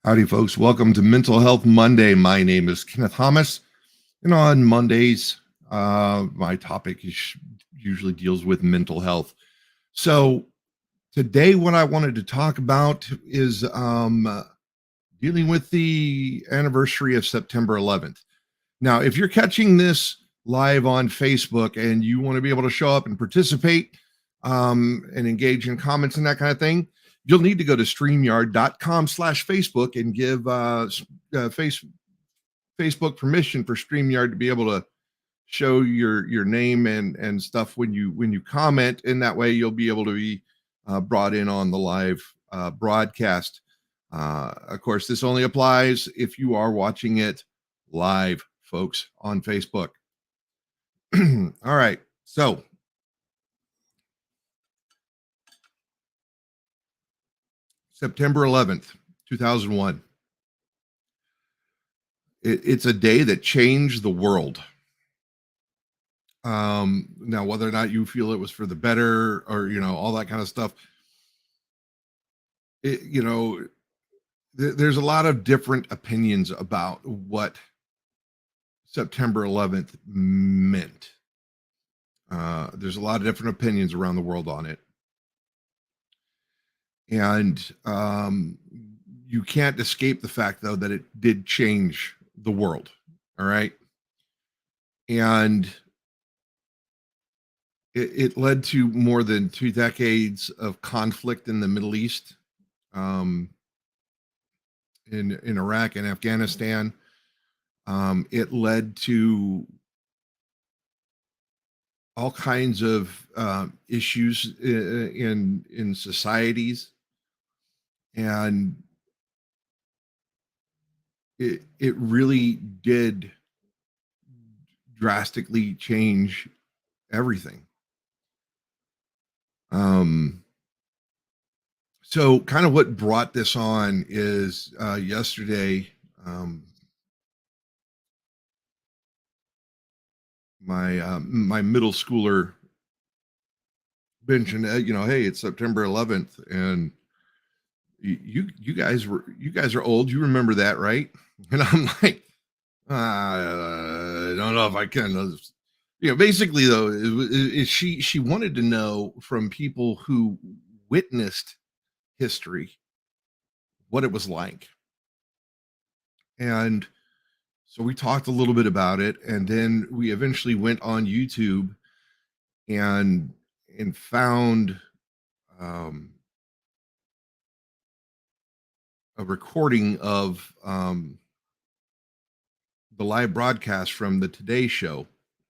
Howdy, folks. Welcome to Mental Health Monday. My name is Kenneth Thomas, and on Mondays, my topic usually deals with mental health. So today, what I wanted to talk about is dealing with the anniversary of September 11th. Now, if you're catching this live on Facebook and you want to be able to show up and participate and engage in comments and that kind of thing, you'll need to go to StreamYard.com/Facebook and give Facebook permission for StreamYard to be able to show your name and stuff when you comment, and that way you'll be able to be brought in on the live broadcast. Of course, this only applies if you are watching it live, folks, on Facebook. All right, so September 11th, 2001. It's a day that changed the world. Now, whether or not you feel it was for the better or, all that kind of stuff, it, you know, there's a lot of different opinions about what September 11th meant. There's a lot of different opinions around the world on it. And you can't escape the fact, though, that it did change the world. All right. And it led to more than 2 decades of conflict in the Middle East, in Iraq and Afghanistan. It led to all kinds of issues in societies, and it really did drastically change everything. So kind of what brought this on is yesterday, my middle schooler mentioned, hey, it's September 11th, and you guys are old. You remember that, right? And I'm like, I don't know if I can. Basically though, she wanted to know from people who witnessed history what it was like. And so we talked a little bit about it, and then we eventually went on YouTube and found a recording of the live broadcast from the Today Show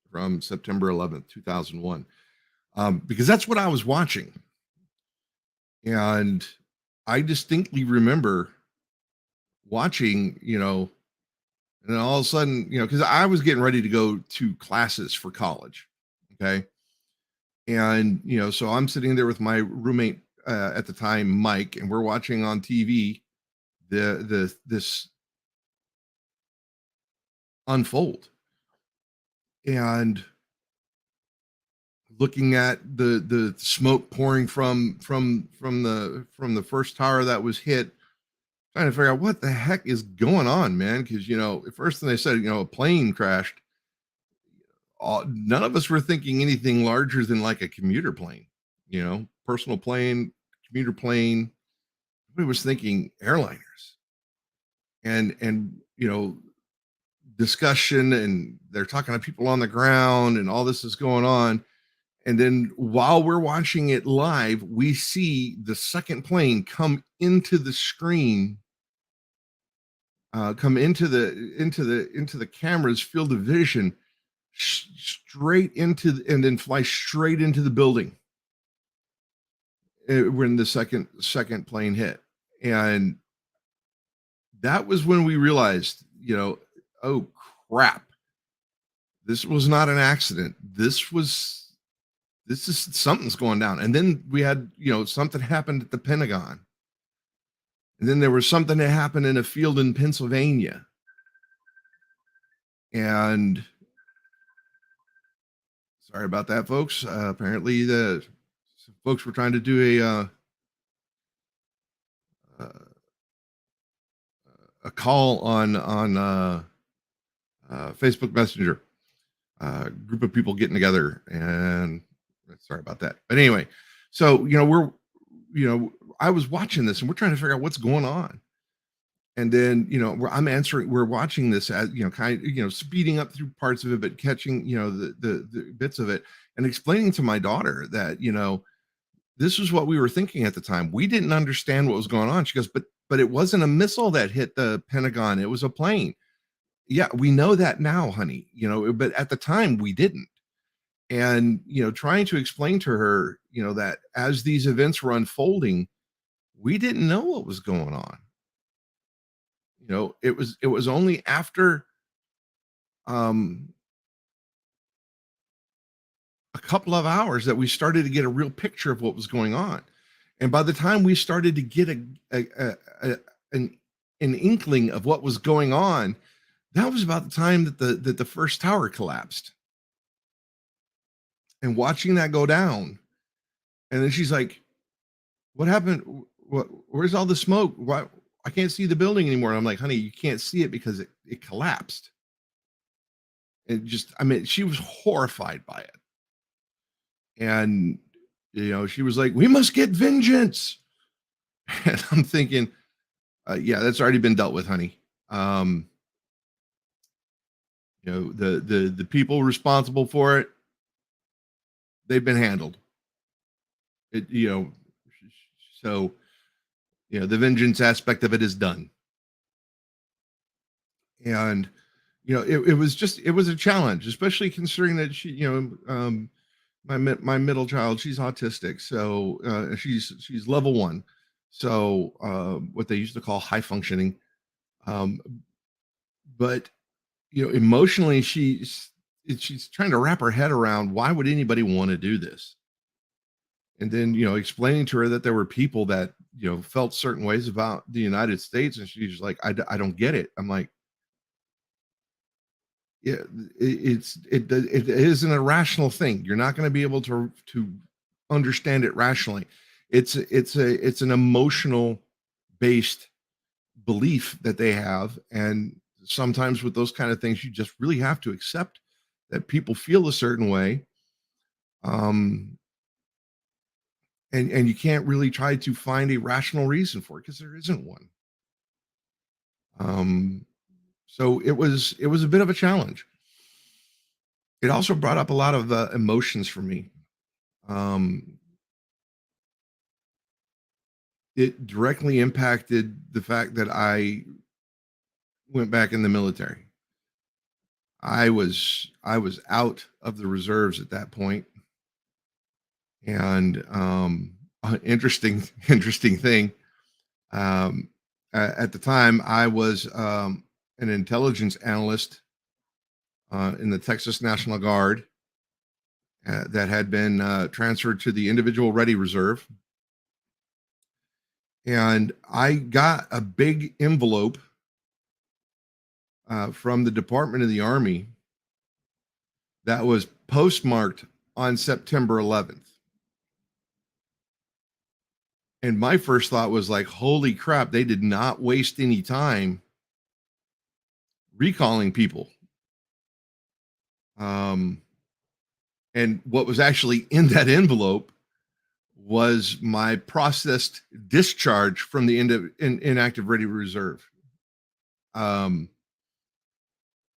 from September 11th, 2001, because that's what I was watching. And I distinctly remember watching, and all of a sudden, because I was getting ready to go to classes for college. Okay. And, so I'm sitting there with my roommate at the time, Mike, and we're watching on TV this unfold, and looking at the smoke pouring from the first tower that was hit, trying to figure out what the heck is going on, man. Because the first thing they said, a plane crashed. None of us were thinking anything larger than like a commuter plane, personal plane, commuter plane. Everybody was thinking airliners, and discussion, and they're talking to people on the ground, and all this is going on. And then while we're watching it live, we see the second plane come into the screen, come into the camera's field of vision, straight into, and then fly straight into the building when the second plane hit. And that was when we realized, oh crap, this was not an accident. This is something's going down. And then we had, something happened at the Pentagon. And then there was something that happened in a field in Pennsylvania. And sorry about that, folks. Apparently the folks were trying to do a call on Facebook Messenger, group of people getting together, and sorry about that. But anyway, so you know, I was watching this, and we're trying to figure out what's going on. And then we're watching this as kind of speeding up through parts of it, but catching the bits of it, and explaining to my daughter that this was what we were thinking at the time. We didn't understand what was going on. She goes, but it wasn't a missile that hit the Pentagon, it was a plane. Yeah, we know that now, honey, but at the time we didn't. And trying to explain to her that as these events were unfolding, we didn't know what was going on. It was only after um a couple of hours that we started to get a real picture of what was going on. And by the time we started to get a an an inkling of what was going on, that was about the time that the first tower collapsed. And watching that go down, and then she's like, "What happened? Where's all the smoke? Why I can't see the building anymore?" And I'm like, "Honey, you can't see it because it collapsed." And just, I mean, she was horrified by it. And she was like, "We must get vengeance." And I'm thinking, yeah, that's already been dealt with, honey. um the people responsible for it, they've been handled. It so the vengeance aspect of it is done. And it was a challenge, especially considering that she my middle child, she's autistic, so she's level 1. So what they used to call high functioning. um but emotionally, she's trying to wrap her head around, why would anybody want to do this? And then explaining to her that there were people that felt certain ways about the United States, and she's like, I don't get it. I'm like, yeah, it isn't a rational thing. You're not going to be able to understand it rationally. It's an emotional based belief that they have. And sometimes with those kind of things, you just really have to accept that people feel a certain way. um and you can't really try to find a rational reason for it, because there isn't one. um so it was a bit of a challenge. It also brought up a lot of emotions for me. um it directly impacted the fact that I went back in the military. I was out of the reserves at that point. And interesting interesting thing. At the time, I was an intelligence analyst in the Texas National Guard, that had been transferred to the Individual Ready Reserve. And I got a big envelope from the Department of the Army that was postmarked on September 11th. And my first thought was like, holy crap, they did not waste any time recalling people. Um, and what was actually in that envelope was my processed discharge from the inactive ready reserve. Um,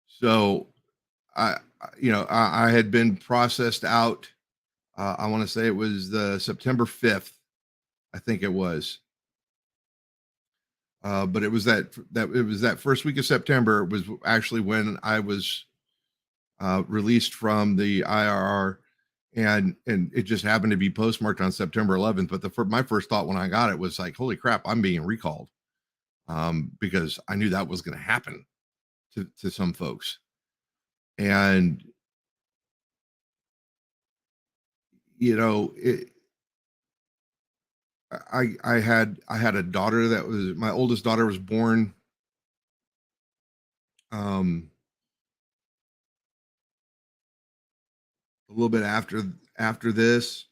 so I had been processed out. I want to say it was the September 5th, I think it was. But it was that first week of September was actually when I was released from the IRR. And it just happened to be postmarked on September 11th. But my first thought when I got it was like, holy crap, I'm being recalled, because I knew that was going to happen to some folks. And it, I had a daughter that was my oldest daughter was born um, a little bit after this.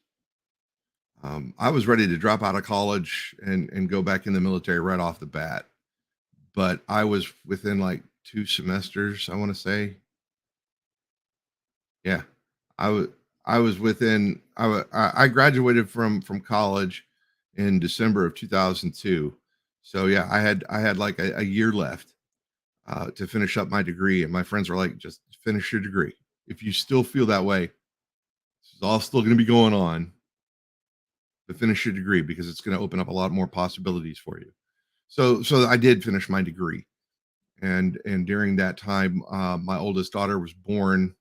I was ready to drop out of college and go back in the military right off the bat. but I was within like 2 semesters, I wanna say. Yeah. I was I was within I graduated from college in December of 2002. So, yeah, I had like a year left, to finish up my degree, and my friends were like, "Just finish your degree. If you still feel that way, this is all still gonna be going on, but finish your degree because it's gonna open up a lot more possibilities for you." So I did finish my degree, and during that time, my oldest daughter was born,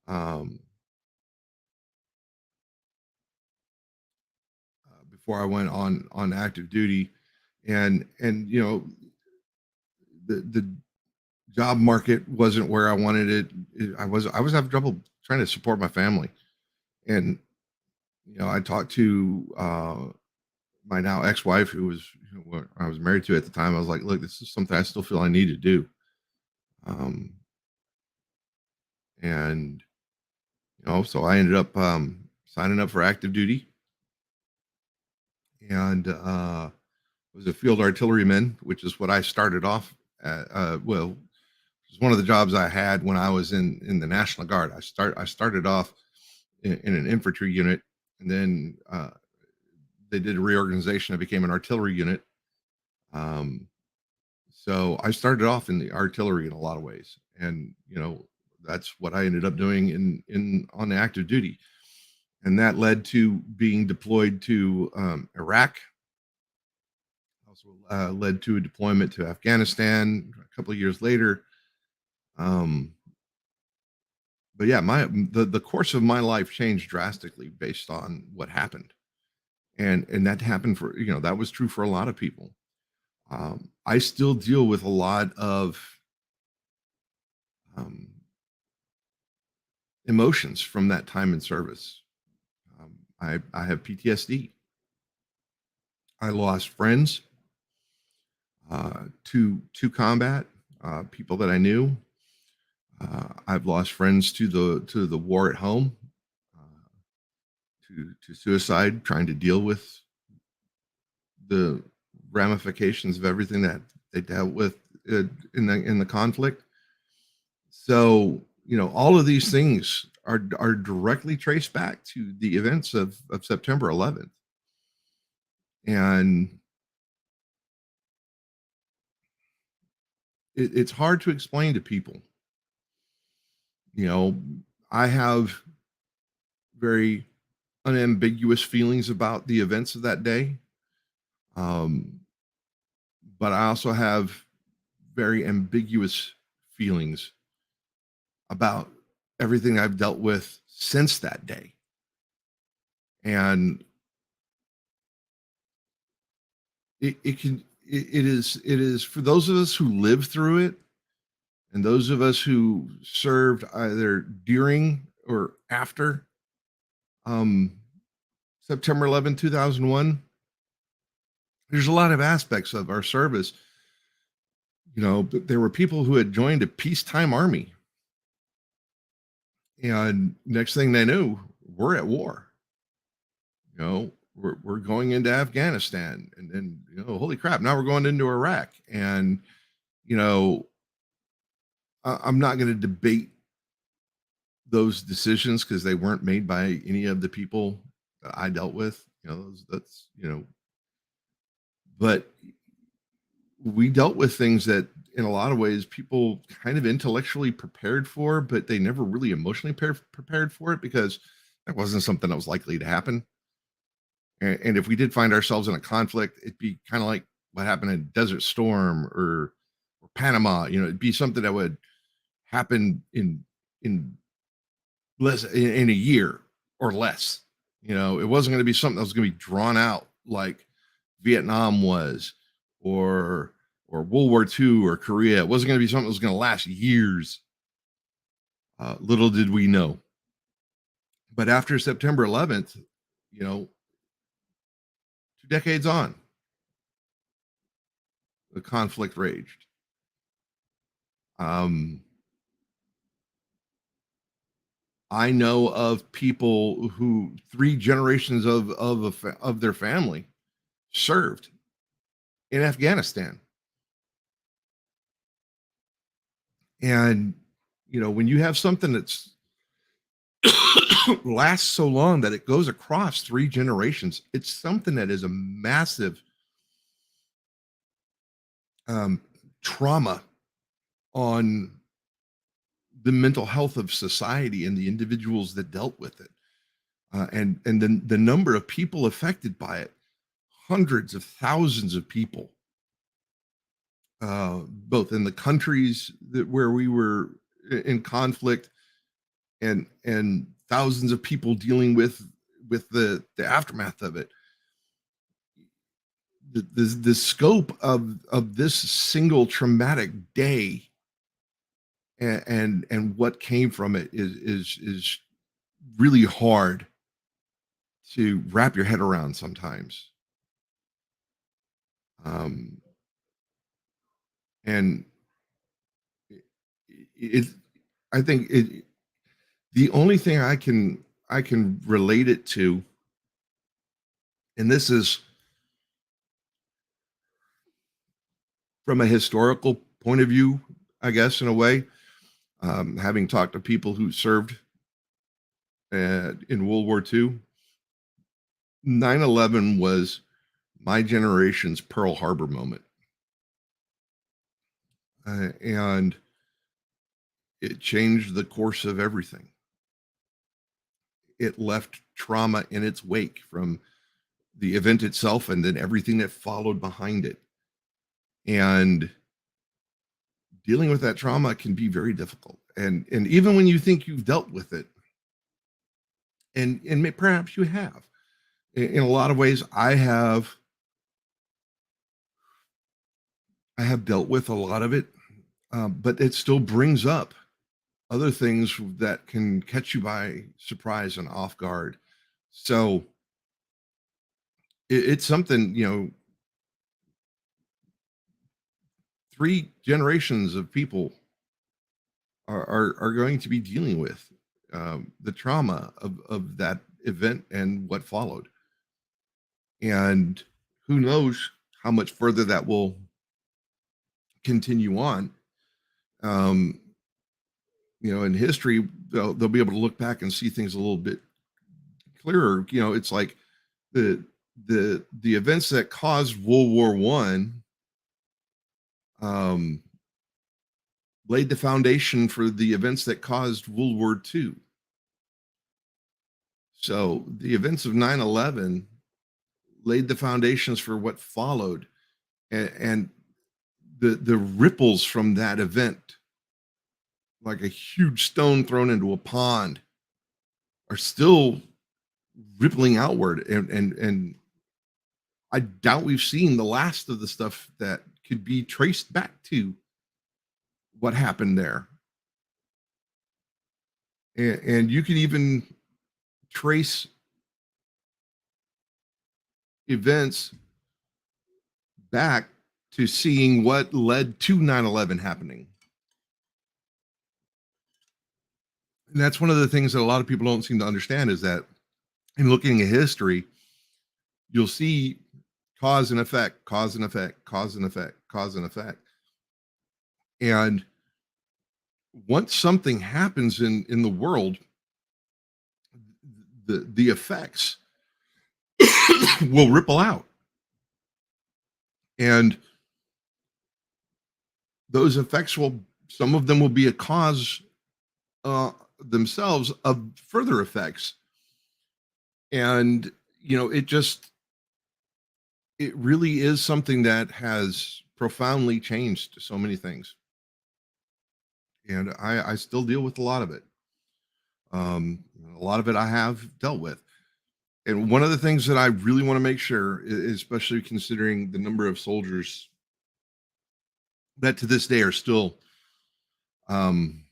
um, before I went on active duty, and the job market wasn't where I wanted it. I was having trouble trying to support my family, and I talked to my now ex-wife, who was what I was married to at the time. I was like, "Look, this is something I still feel I need to do," um, and so I ended up signing up for active duty, and was a field artilleryman, which is what I started off at. Well, it was one of the jobs I had when I was in the National Guard. I started off in an infantry unit, and then they did a reorganization. I became an artillery unit. Um, so I started off in the artillery in a lot of ways, and that's what I ended up doing in on the active duty, and that led to being deployed to Iraq. Also led to a deployment to Afghanistan a couple of years later. Um, but yeah, the course of my life changed drastically based on what happened, and that happened for that was true for a lot of people. I still deal with a lot of um, emotions from that time in service. I have PTSD. I lost friends to combat, people that I knew. I've lost friends to the war at home, uh, to suicide, trying to deal with the ramifications of everything that they dealt with in the conflict. So all of these things are directly traced back to the events of September 11th, and it's hard to explain to people. You know, I have very unambiguous feelings about the events of that day, um, but I also have very ambiguous feelings about everything I've dealt with since that day. And it is for those of us who lived through it, and those of us who served either during or after um, September 11, 2001. There's a lot of aspects of our service. But there were people who had joined a peacetime army, and next thing they knew, we're at war. We're going into Afghanistan, and then holy crap, now we're going into Iraq, and you know, I'm not going to debate those decisions because they weren't made by any of the people that I dealt with. That's but we dealt with things that in a lot of ways people kind of intellectually prepared for, but they never really emotionally prepared for it because that wasn't something that was likely to happen. And if we did find ourselves in a conflict, it'd be kind of like what happened in Desert Storm or Panama. It'd be something that would happen in less in a year or less. It wasn't going to be something that was going to be drawn out like Vietnam was, or World War II or Korea. It wasn't going to be something that was going to last years. Little did we know. But after September 11th, 2 decades on, the conflict raged. Um, I know of people who 3 generations of their family served in Afghanistan. And when you have something that's lasts so long that it goes across 3 generations, it's something that is a massive um, trauma on the mental health of society and the individuals that dealt with it. And then the number of people affected by it, hundreds of thousands of people, both in the countries where we were in conflict, and thousands of people dealing with the aftermath of it. The scope of this single traumatic day, and what came from it is really hard to wrap your head around sometimes. Um, and it, I think the only thing I can relate it to, and this is from a historical point of view, I guess, in a way, having talked to people who served in World War II. 9/11 was my generation's Pearl Harbor moment, and it changed the course of everything. It left trauma in its wake from the event itself and then everything that followed behind it. And dealing with that trauma can be very difficult. And even when you think you've dealt with it, and perhaps you have, in a lot of ways, I have dealt with a lot of it, but it still brings up other things that can catch you by surprise and off guard. So it's something, 3 generations of people are going to be dealing with the trauma of that event and what followed. And who knows how much further that will continue on. Um, in history, they'll be able to look back and see things a little bit clearer. It's like the events that caused World War I um, laid the foundation for the events that caused World War II. So the events of 9/11 laid the foundations for what followed, and the ripples from that event, like a huge stone thrown into a pond, are still rippling outward, and I doubt we've seen the last of the stuff that could be traced back to what happened there. And you can even trace events back to seeing what led to 9/11 happening. And that's one of the things that a lot of people don't seem to understand, is that in looking at history, you'll see cause and effect, cause and effect, cause and effect, cause and effect. And once something happens in the world, the effects will ripple out. And those effects will, some of them will be a cause uh, themselves of further effects. And, it really is something that has profoundly changed so many things. And I still deal with a lot of it. A lot of it I have dealt with. And one of the things that I really want to make sure, especially considering the number of soldiers that to this day are still um,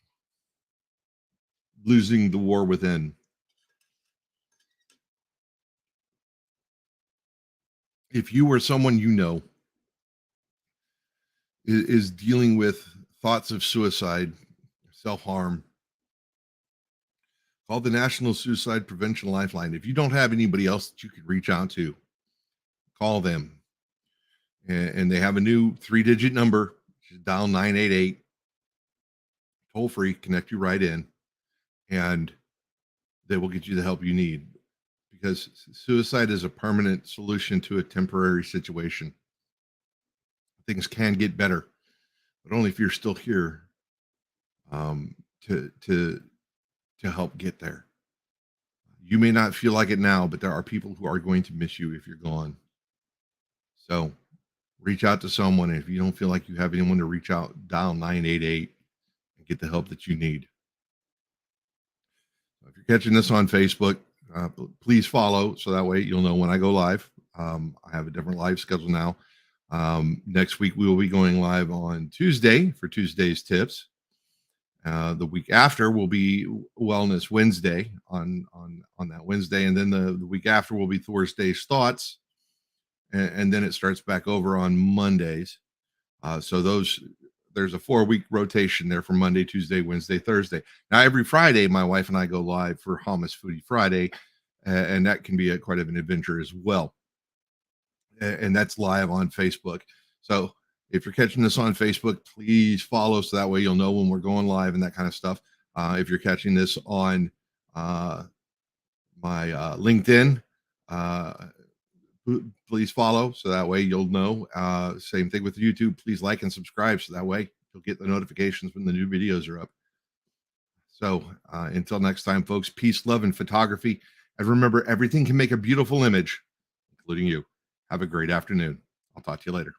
losing the war within, if you or someone is dealing with thoughts of suicide, self harm, call the National Suicide Prevention Lifeline. If you don't have anybody else that you could reach out to, call them. And they have a new 3-digit number, dial 988. toll free, connect you right in, and they will get you the help you need, because suicide is a permanent solution to a temporary situation. Things can get better, but only if you're still here, um, to help get there. You may not feel like it now, but there are people who are going to miss you if you're gone. So reach out to someone. And if you don't feel like you have anyone to reach out, dial 988 and get the help that you need. If you're catching this on Facebook, please follow so that way you'll know when I go live. I have a different live schedule now. Next week, we will be going live on Tuesday for Tuesday's tips. The week after will be Wellness Wednesday on that Wednesday, and then the week after will be Thursday's thoughts, and then it starts back over on Mondays. So there's a 4-week rotation there for Monday, Tuesday, Wednesday, Thursday. Now every Friday, my wife and I go live for Hummus Foodie Friday, and that can be quite of an adventure as well. And that's live on Facebook. So if you're catching this on Facebook, please follow so that way you'll know when we're going live and that kind of stuff. If you're catching this on my LinkedIn, please follow so that way you'll know. Same thing with YouTube. Please like and subscribe so that way you'll get the notifications when the new videos are up. So until next time, folks, peace, love, and photography. And remember, everything can make a beautiful image, including you. Have a great afternoon. I'll talk to you later.